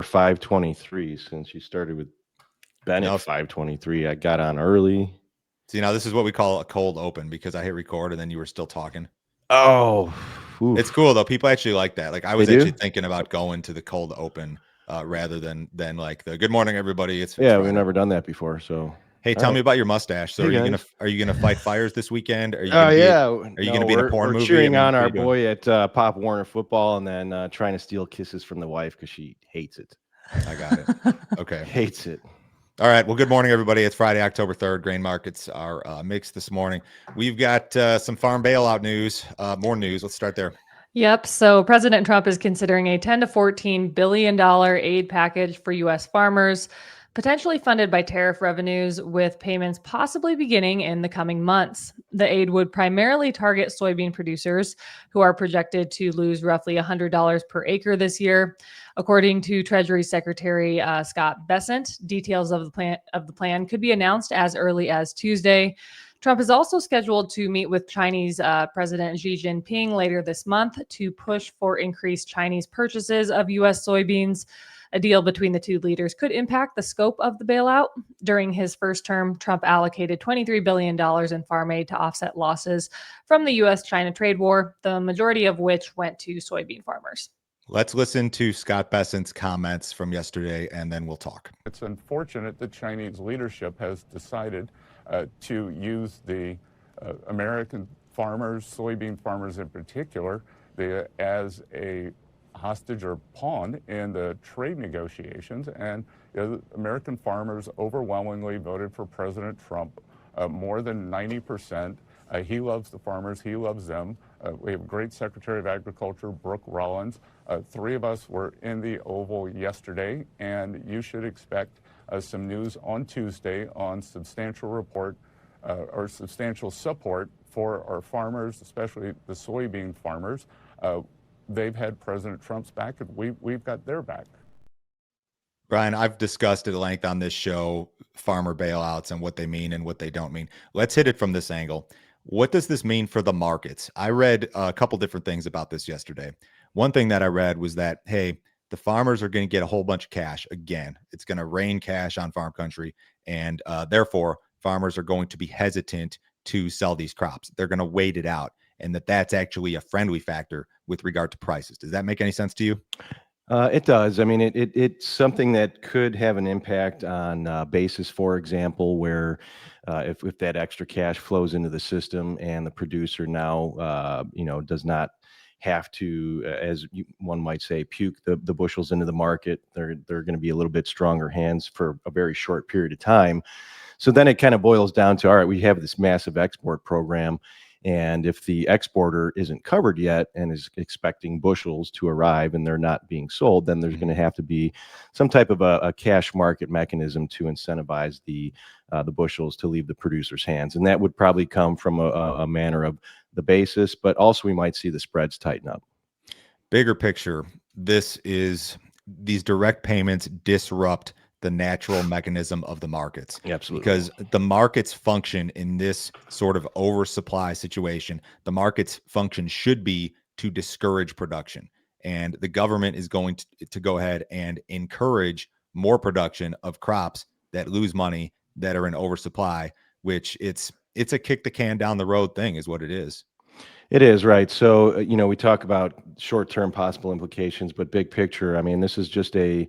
523 since you started with Bennett. No. 523. I got on early. See, now this is what we call a cold open because I hit record and then you were still talking. Oh, it's cool though. People actually like that. Like I was They do? actually thinking about going to the cold open rather than like the good morning everybody. It's yeah, Friday. we've never done that before. So hey, tell me about your mustache. So Hey, are you gonna fight fires this weekend? Are you Oh gonna gonna be in a porn we're movie? cheering on our boy at Pop Warner football, and then trying to steal kisses from the wife because she hates it. I got it. Okay, hates it. All right. Well, good morning, everybody. It's Friday, October 3rd. Grain markets are mixed this morning. We've got some farm bailout news. More news. Let's start there. Yep. So President Trump is considering a $10 to $14 billion aid package for U.S. farmers, potentially funded by tariff revenues, with payments possibly beginning in the coming months. The aid would primarily target soybean producers, who are projected to lose roughly $100 per acre this year. According to Treasury Secretary Scott Bessent, details of the plan could be announced as early as Tuesday. Trump is also scheduled to meet with Chinese President Xi Jinping later this month to push for increased Chinese purchases of U.S. soybeans. A deal between the two leaders could impact the scope of the bailout. During his first term, Trump allocated $23 billion in farm aid to offset losses from the U.S.-China trade war, the majority of which went to soybean farmers. Let's listen to Scott Bessent's comments from yesterday, and then we'll talk. It's unfortunate that Chinese leadership has decided to use the American farmers, soybean farmers in particular, as a hostage or pawn in the trade negotiations. And American farmers overwhelmingly voted for President Trump, more than 90%. He loves the farmers. He loves them. We have a great Secretary of Agriculture, Brooke Rollins. Three of us were in the Oval yesterday, and you should expect some news on Tuesday on substantial support for our farmers, especially the soybean farmers. They've had President Trump's back, and we've got their back. Brian, I've discussed at length on this show farmer bailouts and what they mean and what they don't mean. Let's hit it from this angle. What does this mean for the markets? I read a couple different things about this yesterday. One thing that I read was that, hey, the farmers are going to get a whole bunch of cash. Again, it's going to rain cash on farm country, and therefore farmers are going to be hesitant to sell these crops. They're going to wait it out, and that's actually a friendly factor with regard to prices. Does that make any sense to you? It does. I mean, it's something that could have an impact on basis, for example, where if that extra cash flows into the system and the producer now, does not have to, as one might say, puke the bushels into the market. They're going to be a little bit stronger hands for a very short period of time. So then it kind of boils down to, all right, we have this massive export program. And if the exporter isn't covered yet and is expecting bushels to arrive and they're not being sold, then there's going to have to be some type of a cash market mechanism to incentivize the bushels to leave the producer's hands. And that would probably come from a manner of the basis, but also we might see the spreads tighten up. Bigger picture, these direct payments disrupt the natural mechanism of the markets. Absolutely. Because the markets function in this sort of oversupply situation. The markets function should be to discourage production. And the government is going to go ahead and encourage more production of crops that lose money, that are in oversupply, which it's a kick the can down the road thing is what it is. It is, right. So, we talk about short-term possible implications, but big picture, I mean, this is just a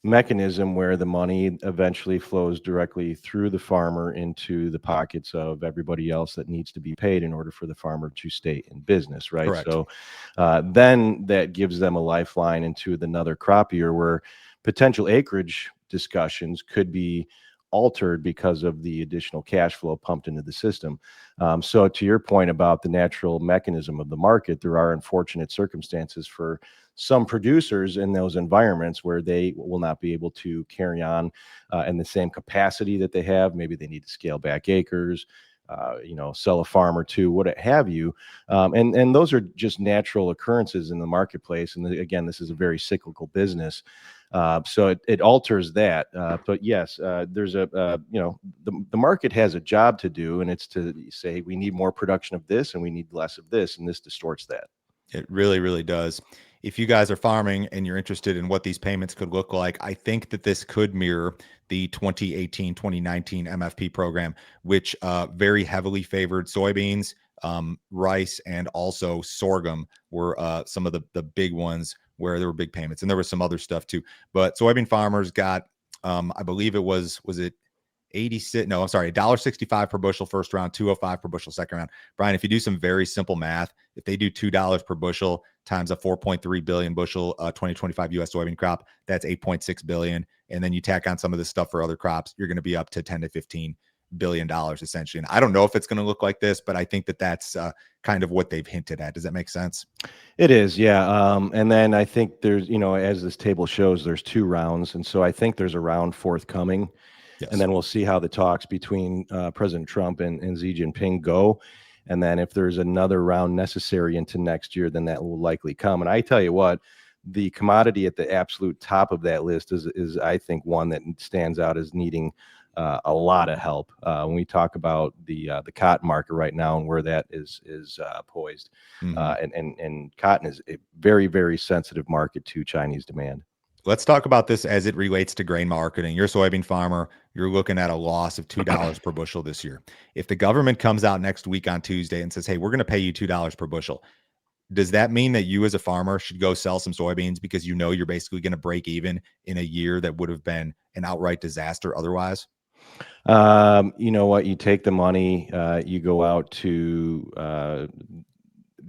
mechanism where the money eventually flows directly through the farmer into the pockets of everybody else that needs to be paid in order for the farmer to stay in business, right? Correct. So then that gives them a lifeline into another crop year where potential acreage discussions could be altered because of the additional cash flow pumped into the system. So to your point about the natural mechanism of the market, there are unfortunate circumstances for some producers in those environments where they will not be able to carry on in the same capacity that they have. Maybe they need to scale back acres, sell a farm or two, what have you. And those are just natural occurrences in the marketplace. And again, this is a very cyclical business. So it alters that. But yes, there's the market has a job to do, and it's to say we need more production of this and we need less of this, and this distorts that. It really, really does. if you guys are farming and you're interested in what these payments could look like, I think that this could mirror the 2018-2019 MFP program, which very heavily favored soybeans, rice, and also sorghum were some of the big ones where there were big payments. And there was some other stuff too. But soybean farmers got, I believe it was it 86? No, I'm sorry, $1.65 per bushel first round, 205 per bushel second round. Brian, if you do some very simple math, if they do $2 per bushel times a 4.3 billion bushel 2025 U.S. soybean crop, that's 8.6 billion. And then you tack on some of this stuff for other crops, you're going to be up to 10 to 15 billion dollars essentially. And I don't know if it's going to look like this, but I think that that's kind of what they've hinted at. Does that make sense? It is, yeah. And then I think there's, as this table shows, there's 2 rounds. And so I think there's a round forthcoming. Yes. And then we'll see how the talks between President Trump and Xi Jinping go. And then if there's another round necessary into next year, then that will likely come. And I tell you what, the commodity at the absolute top of that list is I think, one that stands out as needing a lot of help. When we talk about the cotton market right now and where that is poised, and cotton is a very, very sensitive market to Chinese demand. Let's talk about this as it relates to grain marketing. You're a soybean farmer. You're looking at a loss of $2 per bushel this year. If the government comes out next week on Tuesday and says, hey, we're going to pay you $2 per bushel, does that mean that you as a farmer should go sell some soybeans because you're basically going to break even in a year that would have been an outright disaster otherwise? You know what? You take the money, you go out to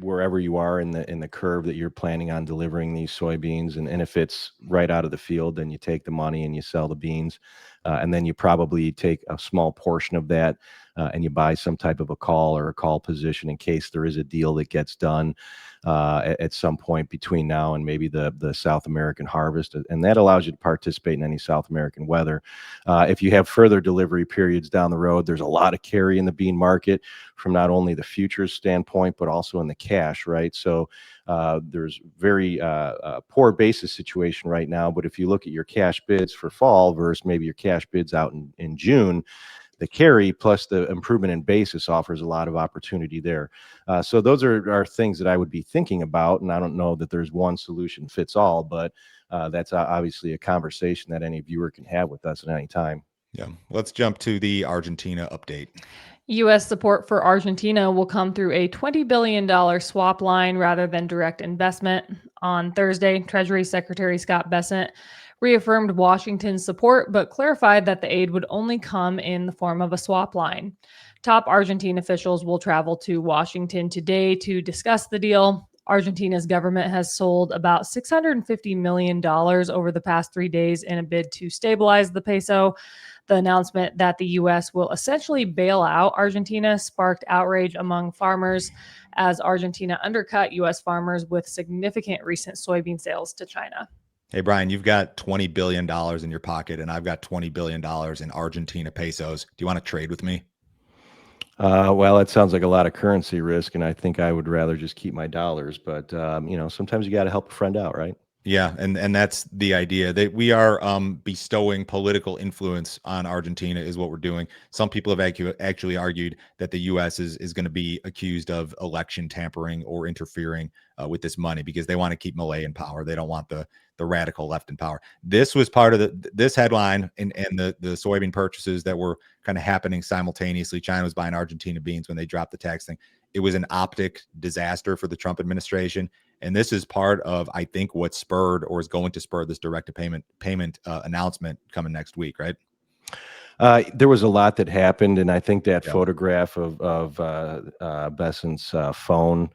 wherever you are in the curve that you're planning on delivering these soybeans, and if it's right out of the field, then you take the money and you sell the beans, and then you probably take a small portion of that and you buy some type of a call or a call position in case there is a deal that gets done at some point between now and maybe the South American harvest, and that allows you to participate in any South American weather. If you have further delivery periods down the road, there's a lot of carry in the bean market from not only the futures standpoint, but also in the cash, right? So there's very poor basis situation right now, but if you look at your cash bids for fall versus maybe your cash bids out in June, the carry plus the improvement in basis offers a lot of opportunity there. So those are things that I would be thinking about. And I don't know that there's one solution fits all, but that's obviously a conversation that any viewer can have with us at any time. Yeah. Let's jump to the Argentina update. U.S. support for Argentina will come through a $20 billion swap line rather than direct investment. On Thursday, Treasury Secretary Scott Bessent reaffirmed Washington's support, but clarified that the aid would only come in the form of a swap line. Top Argentine officials will travel to Washington today to discuss the deal. Argentina's government has sold about $650 million over the past 3 days in a bid to stabilize the peso. The announcement that the U.S. will essentially bail out Argentina sparked outrage among farmers as Argentina undercut U.S. farmers with significant recent soybean sales to China. Hey, Brian, you've got $20 billion in your pocket, and I've got $20 billion in Argentina pesos. Do you want to trade with me? Well, it sounds like a lot of currency risk, and I think I would rather just keep my dollars. But sometimes you got to help a friend out, right? Yeah, and that's the idea, that we are bestowing political influence on Argentina is what we're doing. Some people have actually argued that the U.S. is going to be accused of election tampering or interfering with this money because they want to keep Milei in power. They don't want the radical left in power. This was part of this headline and the soybean purchases that were kind of happening simultaneously. China was buying Argentina beans when they dropped the tax thing. It was an optic disaster for the Trump administration. And this is part of, I think, what spurred or is going to spur this direct payment announcement coming next week, right? There was a lot that happened, and I think that Yeah. photograph of Bessent's phone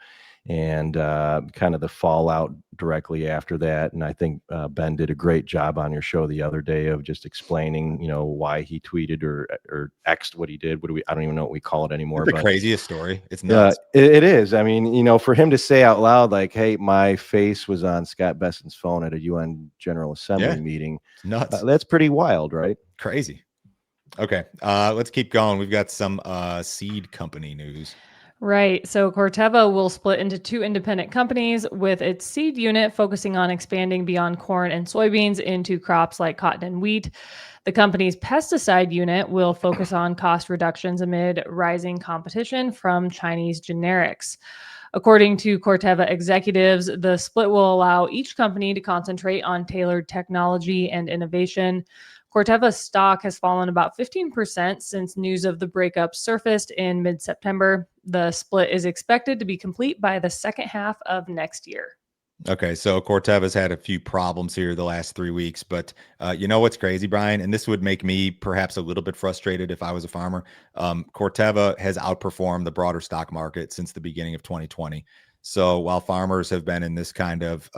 and kind of the fallout directly after that. And I think Ben did a great job on your show the other day of just explaining, why he tweeted or X'd what he did. I don't even know what we call it anymore. The craziest story. It's nuts. It is. I mean, for him to say out loud, like, hey, my face was on Scott Bessent's phone at a UN General Assembly meeting. It's nuts. That's pretty wild, right? Crazy. Okay. Let's keep going. We've got some seed company news. Right. So Corteva will split into 2 independent companies, with its seed unit focusing on expanding beyond corn and soybeans into crops like cotton and wheat. The company's pesticide unit will focus on cost reductions amid rising competition from Chinese generics. According to Corteva executives, the split will allow each company to concentrate on tailored technology and innovation. Corteva's stock has fallen about 15% since news of the breakup surfaced in mid-September. The split is expected to be complete by the second half of next year. Okay, so Corteva's had a few problems here the last 3 weeks, but you know what's crazy, Brian? And this would make me perhaps a little bit frustrated if I was a farmer. Corteva has outperformed the broader stock market since the beginning of 2020. So while farmers have been in this kind of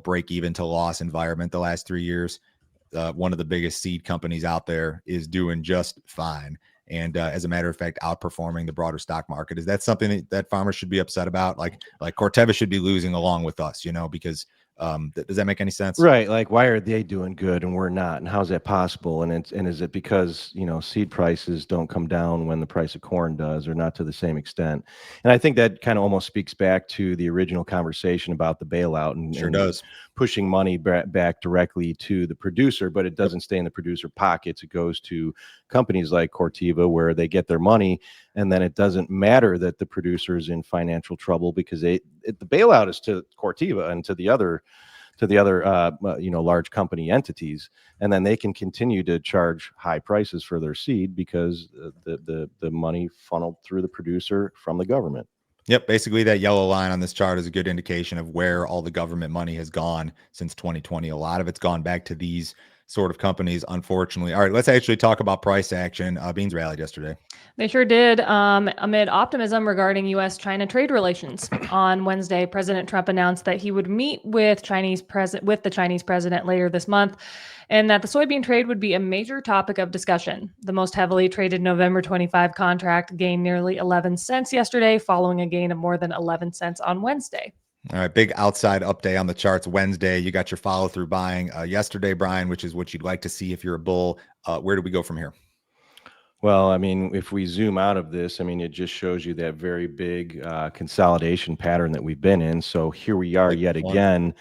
break even to loss environment the last 3 years, one of the biggest seed companies out there is doing just fine. And as a matter of fact, outperforming the broader stock market. Is that something that farmers should be upset about? Like Corteva should be losing along with us, because does that make any sense? Right. Like, why are they doing good and we're not? And how's that possible? And is it because, seed prices don't come down when the price of corn does, or not to the same extent? And I think that kind of almost speaks back to the original conversation about the bailout and, Sure does. pushing money back directly to the producer, but it doesn't stay in the producer pockets. It goes to companies like Corteva, where they get their money, and then it doesn't matter that the producer is in financial trouble, because the bailout is to Corteva and to the other large company entities, and then they can continue to charge high prices for their seed because the money funneled through the producer from the government. Yep, basically that yellow line on this chart is a good indication of where all the government money has gone since 2020. A lot of it's gone back to these sort of companies, unfortunately. All right, let's actually talk about price action. Beans rallied yesterday. They sure did, amid optimism regarding U.S.-China trade relations. On Wednesday, President Trump announced that he would meet with the Chinese president later this month, and that the soybean trade would be a major topic of discussion. The most heavily traded November 25 contract gained nearly 11 cents yesterday, following a gain of more than 11 cents on Wednesday. All right, big outside update on the charts Wednesday. You got your follow-through buying yesterday, Brian, which is what you'd like to see if you're a bull. Where do we go from here? Well, I mean, if we zoom out of this, I mean, it just shows you that very big consolidation pattern that we've been in. So here we are yet again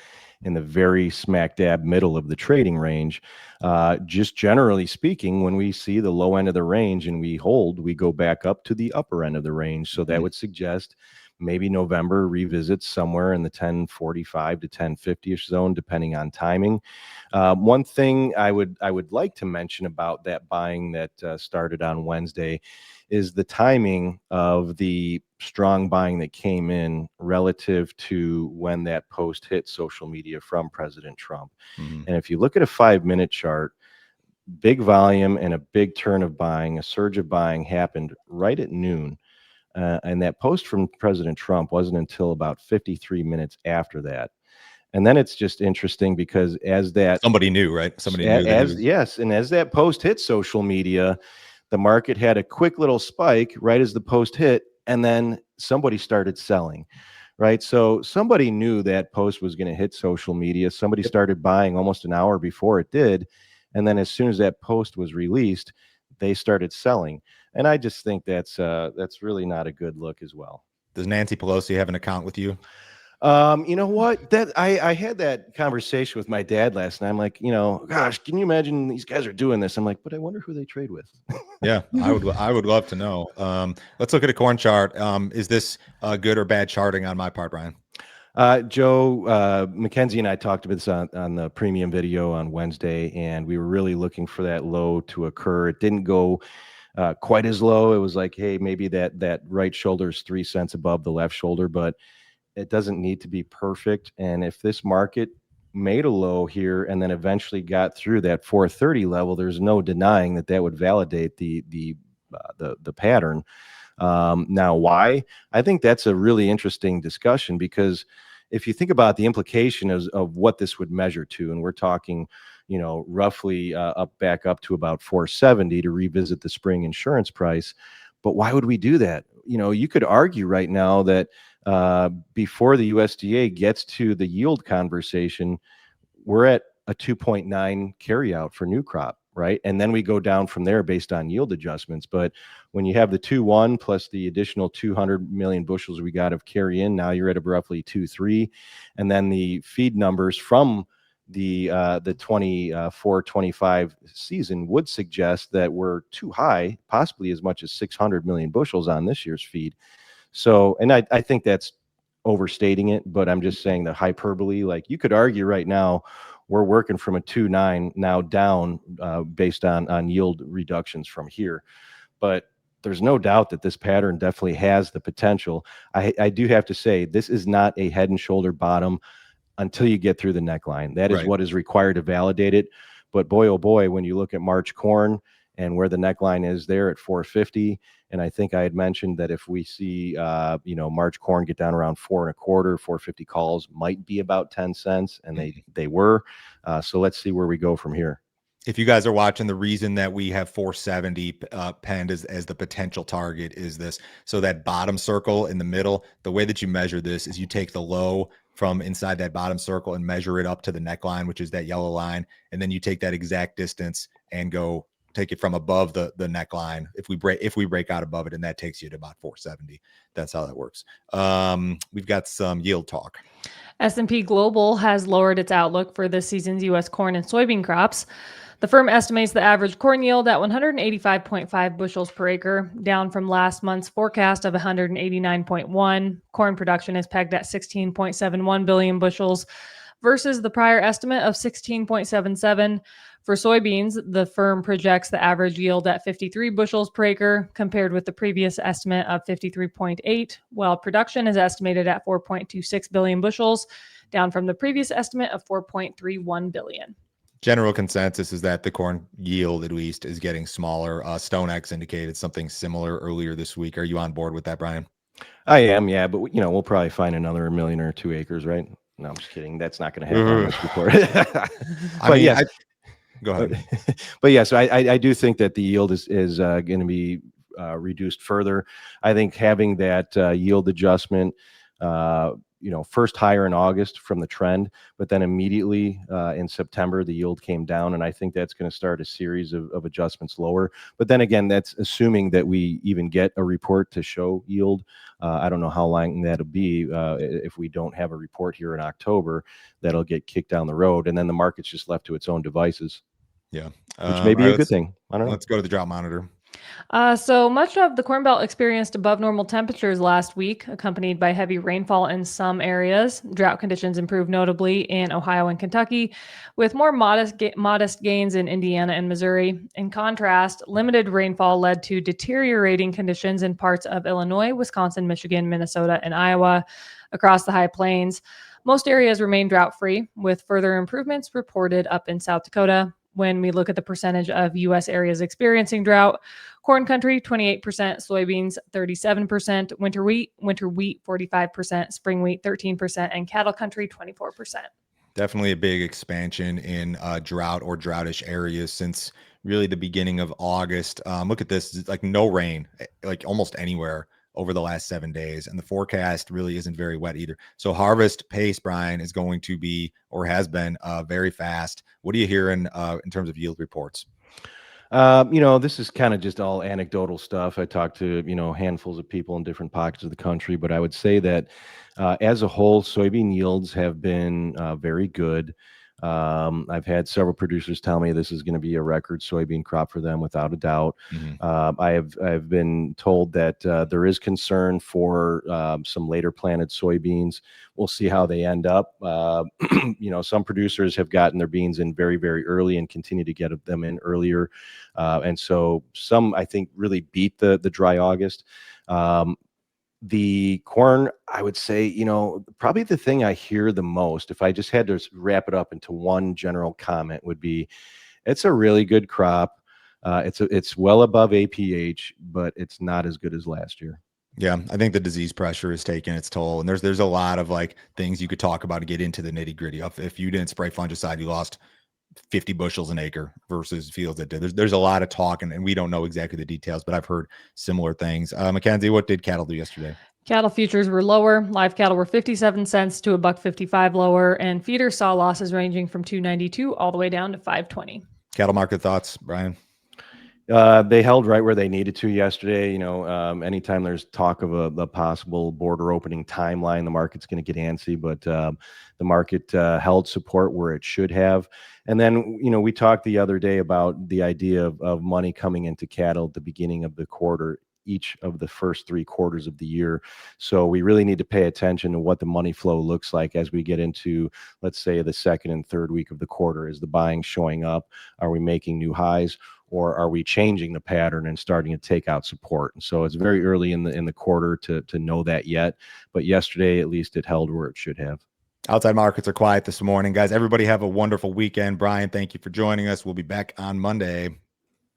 in the very smack dab middle of the trading range. Just generally speaking, when we see the low end of the range and we hold, we go back up to the upper end of the range. So that would suggest maybe November revisits somewhere in the 1045 to 1050-ish zone, depending on timing. One thing I would like to mention about that buying that started on Wednesday is the timing of the strong buying that came in relative to when that post hit social media from President Trump. And if you look at a 5-minute chart, big volume and a big turn of buying, a surge of buying happened right at noon. And that post from President Trump wasn't until about 53 minutes after that. And then it's just interesting because as that somebody knew, right? Somebody knew that yes, and as that post hit social media, the market had a quick little spike right as the post hit, and then somebody started selling, right? So somebody knew that post was going to hit social media. Somebody started buying almost an hour before it did, and then as soon as that post was released, they started selling. And I just think that's really not a good look as well. Does Nancy Pelosi have an account with you? You know what? That I had that conversation with my dad last night. I'm like, gosh, can you imagine these guys are doing this? I'm like, but I wonder who they trade with. Yeah, I would love to know. Let's look at a corn chart. Is this good or bad charting on my part, Brian? Joe, Mackenzie and I talked about this on the premium video on Wednesday, and we were really looking for that low to occur. It didn't go quite as low. It was like, hey, maybe that right shoulder is 3 cents above the left shoulder, but it doesn't need to be perfect. And if this market made a low here and then eventually got through that 430 level, there's no denying that would validate the pattern. Now, why? I think that's a really interesting discussion, because if you think about the implication of what this would measure to, and we're talking, roughly back up to about 470 to revisit the spring insurance price. But why would we do that? You could argue right now that before the USDA gets to the yield conversation, we're at a 2.9 carryout for new crop, right? And then we go down from there based on yield adjustments. But when you have the 2.1 plus the additional 200 million bushels we got of carry in, now you're at a roughly 2.3. And then the feed numbers from the 24-25 season would suggest that we're too high, possibly as much as 600 million bushels on this year's feed. So, and I think that's overstating it, but I'm just saying the hyperbole. Like you could argue right now, we're working from a 2.9 now down based on yield reductions from here. But there's no doubt that this pattern definitely has the potential. I do have to say, this is not a head and shoulder bottom until you get through the neckline. That is Right. what is required to validate it. But boy, oh boy, when you look at March corn and where the neckline is there at 450, and I think I had mentioned that if we see, March corn get down around 4.25, 450 calls might be about 10 cents, and they were. So let's see where we go from here. If you guys are watching, the reason that we have 470 penned as the potential target is this. So that bottom circle in the middle, the way that you measure this is you take the low from inside that bottom circle and measure it up to the neckline, which is that yellow line. And then you take that exact distance and go take it from above the neckline. If we break out above it, and that takes you to about 470. That's how that works. We've got some yield talk. S&P Global has lowered its outlook for this season's U.S. corn and soybean crops. The firm estimates the average corn yield at 185.5 bushels per acre, down from last month's forecast of 189.1. Corn production is pegged at 16.71 billion bushels versus the prior estimate of 16.77. For soybeans, the firm projects the average yield at 53 bushels per acre, compared with the previous estimate of 53.8, while production is estimated at 4.26 billion bushels, down from the previous estimate of 4.31 billion. General consensus is that the corn yield, at least, is getting smaller. StoneX indicated something similar earlier this week. Are you on board with that, Brian? I am, yeah, but we'll probably find another 1 million or 2 acres, right? No, I'm just kidding. That's not going to happen on this report. Yes. Go ahead. But yeah, so I do think that the yield is going to be reduced further. I think having that yield adjustment, first higher in August from the trend, but then immediately in September, the yield came down. And I think that's going to start a series of adjustments lower. But then again, that's assuming that we even get a report to show yield. I don't know how long that'll be. If we don't have a report here in October, that'll get kicked down the road. And then the market's just left to its own devices. Yeah. Which may be a good thing. I don't know. Let's go to the drought monitor. So much of the Corn Belt experienced above normal temperatures last week, accompanied by heavy rainfall in some areas. Drought conditions improved notably in Ohio and Kentucky, with more modest gains in Indiana and Missouri. In contrast, limited rainfall led to deteriorating conditions in parts of Illinois, Wisconsin, Michigan, Minnesota, and Iowa. Across the High Plains, most areas remain drought-free, with further improvements reported up in South Dakota. When we look at the percentage of U.S. areas experiencing drought, corn country, 28%, soybeans, 37%, winter wheat, 45%, spring wheat, 13%, and cattle country, 24%. Definitely a big expansion in drought or droughtish areas since really the beginning of August. Look at this, it's like no rain, like almost anywhere over the last 7 days. And the forecast really isn't very wet either. So harvest pace, Brian, is going to be, or has been, very fast. What are you hearing in terms of yield reports? This is kind of just all anecdotal stuff. I talked to, handfuls of people in different pockets of the country, but I would say that as a whole, soybean yields have been very good. I've had several producers tell me this is going to be a record soybean crop for them without a doubt. I've been told that there is concern for some later planted soybeans. We'll see how they end up. Some producers have gotten their beans in very, very early and continue to get them in earlier. And so some, I think, really beat the dry August. The corn, I would say, probably the thing I hear the most, if I just had to wrap it up into one general comment, would be it's a really good crop. It's well above APH, but it's not as good as last year. Yeah, I think the disease pressure is taking its toll, and there's a lot of things you could talk about to get into the nitty gritty. If you didn't spray fungicide, you lost 50 bushels an acre versus fields that did. There's a lot of talk, and we don't know exactly the details, but I've heard similar things. Mackenzie, what did cattle do yesterday? Cattle futures were lower. Live cattle were 57 cents to $1.55 lower, and feeders saw losses ranging from $2.92 all the way down to $5.20. Cattle market thoughts, Brian? They held right where they needed to yesterday. Anytime there's talk of a possible border opening timeline, the market's going to get antsy, but the market held support where it should have. And then, we talked the other day about the idea of money coming into cattle at the beginning of the quarter. each of the first 3 quarters of the year. So we really need to pay attention to what the money flow looks like as we get into, let's say, the second and third week of the quarter. Is the buying showing up? Are we making new highs? Or are we changing the pattern and starting to take out support? And so it's very early in the quarter to know that yet. But yesterday, at least, it held where it should have. Outside markets are quiet this morning, guys. Everybody have a wonderful weekend. Brian, thank you for joining us. We'll be back on Monday.